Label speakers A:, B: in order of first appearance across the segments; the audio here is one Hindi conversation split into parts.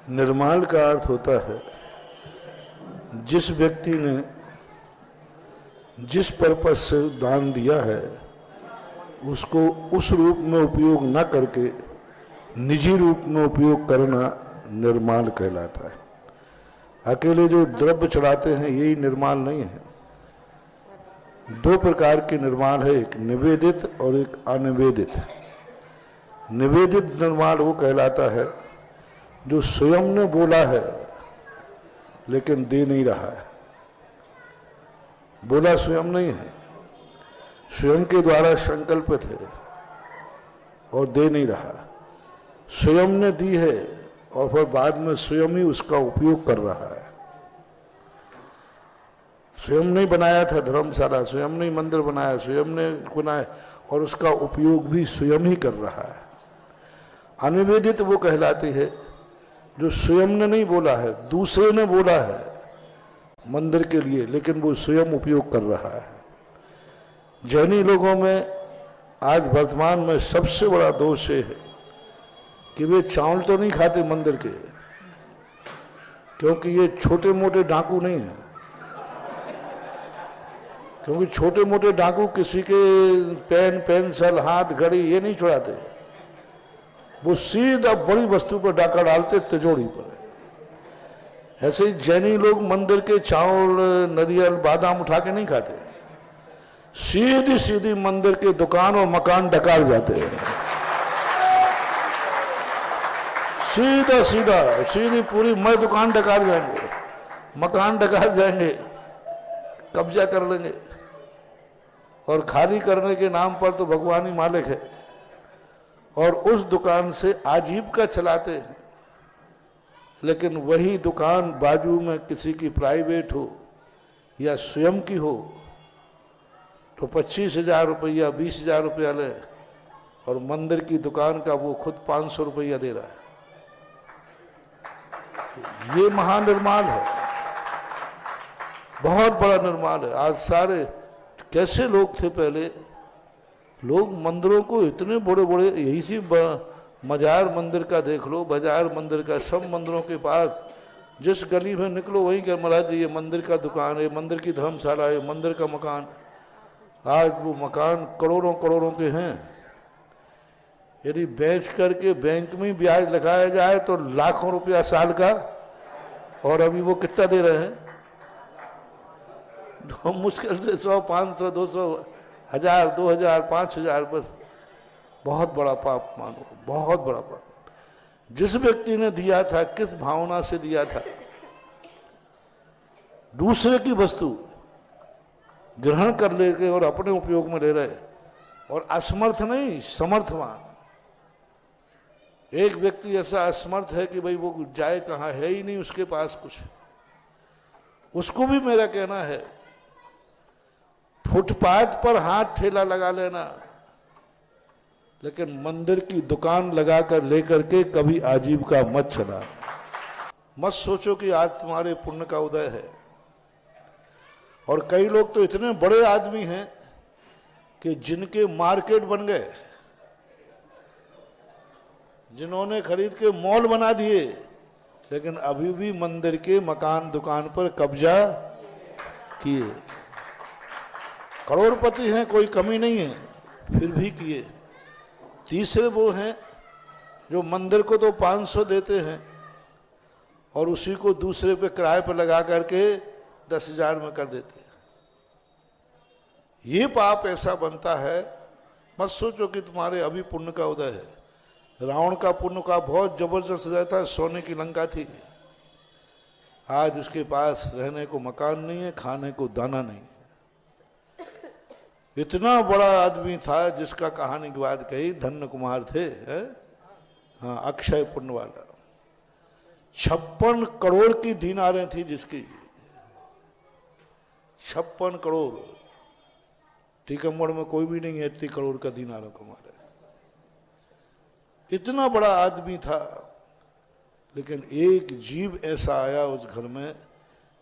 A: निर्माण का अर्थ होता है जिस व्यक्ति ने जिस पर्पस से दान दिया है उसको उस रूप में उपयोग न करके निजी रूप में उपयोग करना निर्माल कहलाता है। अकेले जो द्रव्य चढ़ाते हैं यही निर्माल नहीं है। दो प्रकार के निर्माल है, एक निवेदित और एक अनिवेदित। निवेदित निर्माल वो कहलाता है जो स्वयं ने बोला है लेकिन दे नहीं रहा है। बोला स्वयं नहीं है, स्वयं के द्वारा संकल्पित है और दे नहीं रहा। स्वयं ने दी है और फिर बाद में स्वयं ही उसका उपयोग कर रहा है। स्वयं नहीं बनाया था धर्मशाला, स्वयं नहीं मंदिर बनाया, स्वयं ने बनाया और उसका उपयोग भी स्वयं ही कर रहा है। अनिवेदित वो कहलाती है जो स्वयं ने नहीं बोला है, दूसरे ने बोला है मंदिर के लिए, लेकिन वो स्वयं उपयोग कर रहा है। जैनी लोगों में आज वर्तमान में सबसे बड़ा दोष ये है कि वे चावल तो नहीं खाते मंदिर के, क्योंकि ये छोटे मोटे डाकू नहीं है। क्योंकि छोटे मोटे डाकू किसी के पेन, पेंसिल, हाथ, घड़ी ये नहीं चुराते, वो सीधा बड़ी वस्तु पर डाका डालते, तिजोरी पर। ऐसे ही जैनी लोग मंदिर के चावल, नारियल, बादाम उठा के नहीं खाते, सीधी सीधी मंदिर के दुकान और मकान डकार जाते हैं। सीधा सीधा सीधी पूरी मैं दुकान डकार जाएंगे, मकान डकार जाएंगे, कब्जा कर लेंगे और खाली करने के नाम पर तो भगवान ही मालिक है। और उस दुकान से आजीविका चलाते हैं, लेकिन वही दुकान बाजू में किसी की प्राइवेट हो या स्वयं की हो तो 25,000 रुपया, 20,000 रुपया ले, और मंदिर की दुकान का वो खुद 500 रुपया दे रहा है। ये महानिर्माण है, बहुत बड़ा निर्माण है। आज सारे कैसे लोग थे पहले, लोग मंदिरों को इतने बड़े बड़े, यही सी मजार मंदिर का देख लो, बाजार मंदिर का, सब मंदिरों के पास जिस गली में निकलो वहीं के महाराज ये मंदिर का दुकान है, मंदिर की धर्मशाला है, मंदिर का मकान। आज वो मकान करोड़ों करोड़ों के हैं। यदि बेच करके बैंक में ब्याज लगाया जाए तो लाखों रुपया साल का, और अभी वो कितना दे रहे हैं? तो मुश्किल से 100, 500, 200, 1000, 2000, 5000, बस। बहुत बड़ा पाप मानो, बहुत बड़ा पाप। जिस व्यक्ति ने दिया था किस भावना से दिया था, दूसरे की वस्तु ग्रहण कर लेके और अपने उपयोग में ले रहे, और असमर्थ नहीं, समर्थवान। एक व्यक्ति ऐसा असमर्थ है कि भाई वो जाए कहां, है ही नहीं उसके पास कुछ। उसको भी मेरा कहना है फुटपाथ पर हाथ ठेला लगा लेना, लेकिन मंदिर की दुकान लगाकर लेकर के कभी आजीविका मत चला। मत सोचो कि आज तुम्हारे पुण्य का उदय है। और कई लोग तो इतने बड़े आदमी हैं कि जिनके मार्केट बन गए, जिन्होंने खरीद के मॉल बना दिए, लेकिन अभी भी मंदिर के मकान दुकान पर कब्जा किए। करोड़पति हैं, कोई कमी नहीं है, फिर भी किए। तीसरे वो हैं जो मंदिर को तो 500 देते हैं और उसी को दूसरे पे किराए पर लगा करके 10,000 में कर देते हैं। ये पाप ऐसा बनता है, मत सोचो कि तुम्हारे अभी पुण्य का उदय है। रावण का पुण्य का बहुत जबरदस्त उदय था, सोने की लंका थी। आज उसके पास रहने को मकान नहीं है, खाने को दाना नहीं। इतना बड़ा आदमी था जिसका कहानी की बात कही, धन्य कुमार थे, हाँ, अक्षय पुण्य वाला। 56 करोड़ की दीनारें थी जिसकी, 56 करोड़। टीकमगढ़ में कोई भी नहीं है इतनी करोड़ का दीनारों कमारे। इतना बड़ा आदमी था, लेकिन एक जीव ऐसा आया उस घर में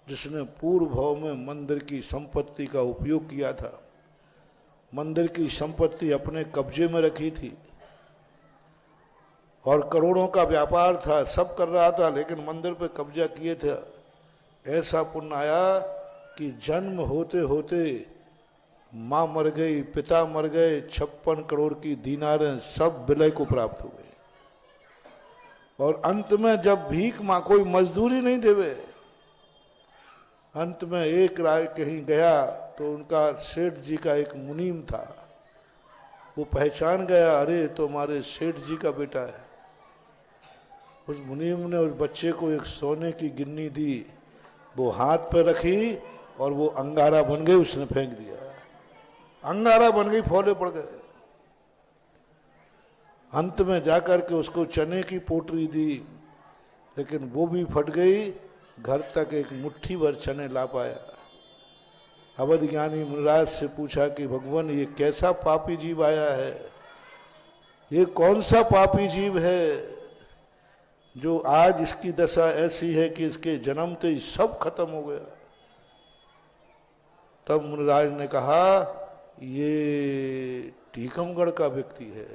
A: जिसने पूर्व भाव में मंदिर की संपत्ति का उपयोग किया था, मंदिर की संपत्ति अपने कब्जे में रखी थी और करोड़ों का व्यापार था, सब कर रहा था, लेकिन मंदिर पे कब्जा किए थे। ऐसा पुण्य आया कि जन्म होते होते माँ मर गई, पिता मर गए, 56 करोड़ की दीनारें सब विलय को प्राप्त हो गई। और अंत में जब भीख माँ, कोई मजदूरी नहीं देवे, अंत में एक राय कहीं गया तो उनका सेठ जी का एक मुनीम था, वो पहचान गया, अरे तो हमारे सेठ जी का बेटा है। उस मुनीम ने उस बच्चे को एक सोने की गिन्नी दी, वो हाथ पे रखी और वो अंगारा बन गई, उसने फेंक दिया, अंगारा बन गई, फोले पड़ गए। अंत में जाकर के उसको चने की पोटली दी, लेकिन वो भी फट गई, घर तक एक मुट्ठी भर चने ला पाया। अवध ज्ञानी मुनिराज से पूछा कि भगवान ये कैसा पापी जीव आया है, ये कौन सा पापी जीव है जो आज इसकी दशा ऐसी है कि इसके जन्मते ही सब खत्म हो गया। तब मुनिराज ने कहा ये टीकमगढ़ का व्यक्ति है।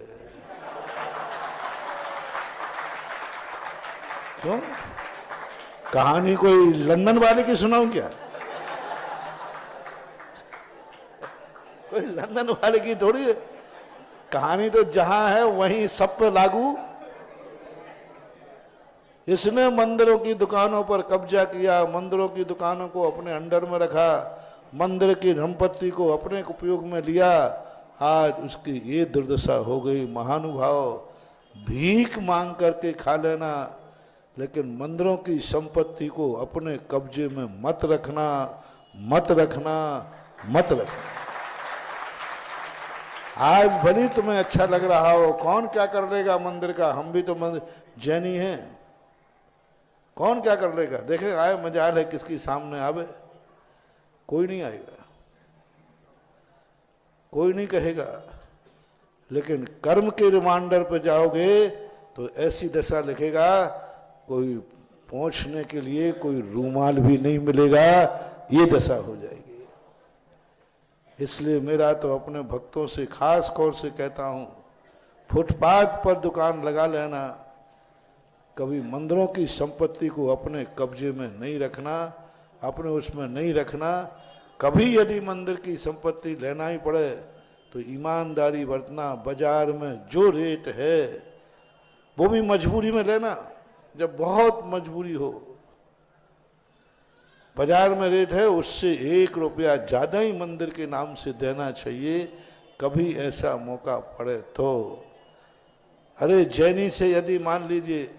A: क्यों? कहानी कोई लंदन वाले की सुनाऊं क्या? कोई लंदन वाले की थोड़ी है कहानी, तो जहां है वहीं सब पे लागू। इसने मंदिरों की दुकानों पर कब्जा किया, मंदिरों की दुकानों को अपने अंडर में रखा, मंदिर की संपत्ति को अपने उपयोग में लिया। आज उसकी ये दुर्दशा हो गई। महानुभाव, भीख मांग करके खा लेना, लेकिन मंदिरों की संपत्ति को अपने कब्जे में मत रखना, मत रखना, मत रखना। आज भली तुम्हें अच्छा लग रहा हो, कौन क्या कर लेगा मंदिर का, हम भी तो मंदिर जैनी हैं, कौन क्या कर लेगा। देखे आए मजाल है किसकी सामने आवे, कोई नहीं आएगा, कोई नहीं कहेगा। लेकिन कर्म के रिमांडर पे जाओगे तो ऐसी दशा लिखेगा, कोई पहुंचने के लिए कोई रूमाल भी नहीं मिलेगा, ये दशा हो जाएगी। इसलिए मेरा तो अपने भक्तों से खास तौर से कहता हूं, फुटपाथ पर दुकान लगा लेना, कभी मंदिरों की संपत्ति को अपने कब्जे में नहीं रखना, अपने उसमें नहीं रखना। कभी यदि मंदिर की संपत्ति लेना ही पड़े तो ईमानदारी बरतना, बाजार में जो रेट है वो भी मजबूरी में लेना, जब बहुत मजबूरी हो। बाजार में रेट है उससे 1 रुपया ज्यादा ही मंदिर के नाम से देना चाहिए, कभी ऐसा मौका पड़े तो। अरे जैनी से यदि मान लीजिए,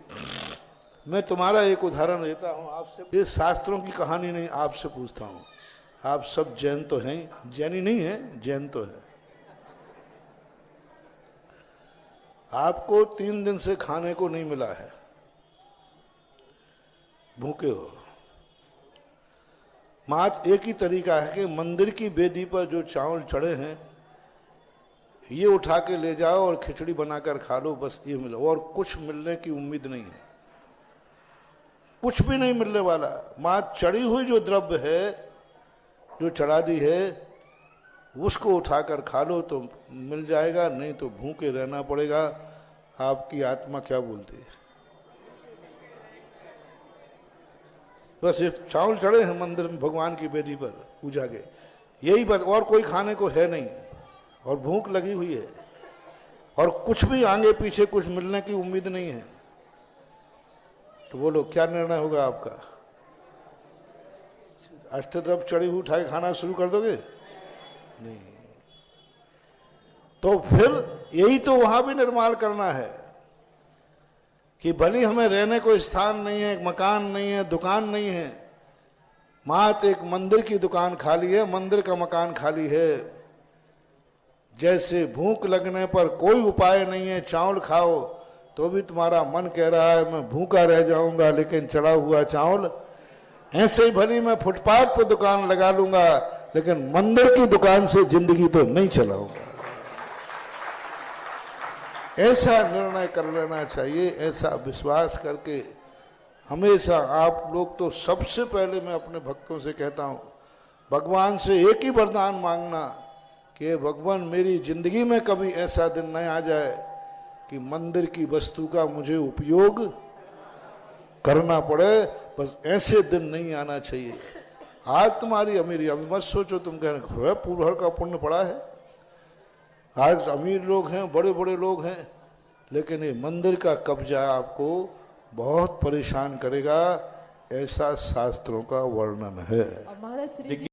A: मैं तुम्हारा एक उदाहरण देता हूं आपसे, ये शास्त्रों की कहानी नहीं, आपसे पूछता हूं, आप सब जैन तो हैं, जैनी नहीं है, जैन तो है। आपको 3 दिन से खाने को नहीं मिला है, भूखे हो। मात्र एक ही तरीका है कि मंदिर की वेदी पर जो चावल चढ़े हैं ये उठा के ले जाओ और खिचड़ी बनाकर खा लो, बस ये मिलो, और कुछ मिलने की उम्मीद नहीं है, कुछ भी नहीं मिलने वाला। मात्र चढ़ी हुई जो द्रव्य है, जो चढ़ा दी है, उसको उठाकर खा लो तो मिल जाएगा, नहीं तो भूखे रहना पड़ेगा। आपकी आत्मा क्या बोलती है? बस ये चावल चढ़े हैं मंदिर में, भगवान की वेदी पर पूजा के, यही बस, और कोई खाने को है नहीं, और भूख लगी हुई है, और कुछ भी आगे पीछे कुछ मिलने की उम्मीद नहीं है। तो बोलो क्या निर्णय होगा आपका? अष्टद्रव्य चढ़ी हुई उठाए खाना शुरू कर दोगे? नहीं। तो फिर यही तो वहां भी निर्माण करना है कि भले हमें रहने को स्थान नहीं है, मकान नहीं है, दुकान नहीं है, मात्र एक मंदिर की दुकान खाली है, मंदिर का मकान खाली है। जैसे भूख लगने पर कोई उपाय नहीं है, चावल खाओ, तो भी तुम्हारा मन कह रहा है मैं भूखा रह जाऊंगा लेकिन चढ़ा हुआ चावल, ऐसे ही भली मैं फुटपाथ पर दुकान लगा लूंगा लेकिन मंदिर की दुकान से जिंदगी तो नहीं चलाऊंगा। ऐसा निर्णय कर लेना चाहिए, ऐसा विश्वास करके हमेशा आप लोग तो सबसे पहले मैं अपने भक्तों से कहता हूं, भगवान से एक ही वरदान मांगना कि भगवान मेरी जिंदगी में कभी ऐसा दिन न आ जाए कि मंदिर की वस्तु का मुझे उपयोग करना पड़े, बस ऐसे दिन नहीं आना चाहिए। आज तुम्हारी अमीरी, अभी मत सोचो तुम कह रहे पूर्वहर का पुण्य पड़ा है। आज अमीर लोग हैं, बड़े बड़े लोग हैं, लेकिन ये मंदिर का कब्जा आपको बहुत परेशान करेगा, ऐसा शास्त्रों का वर्णन है।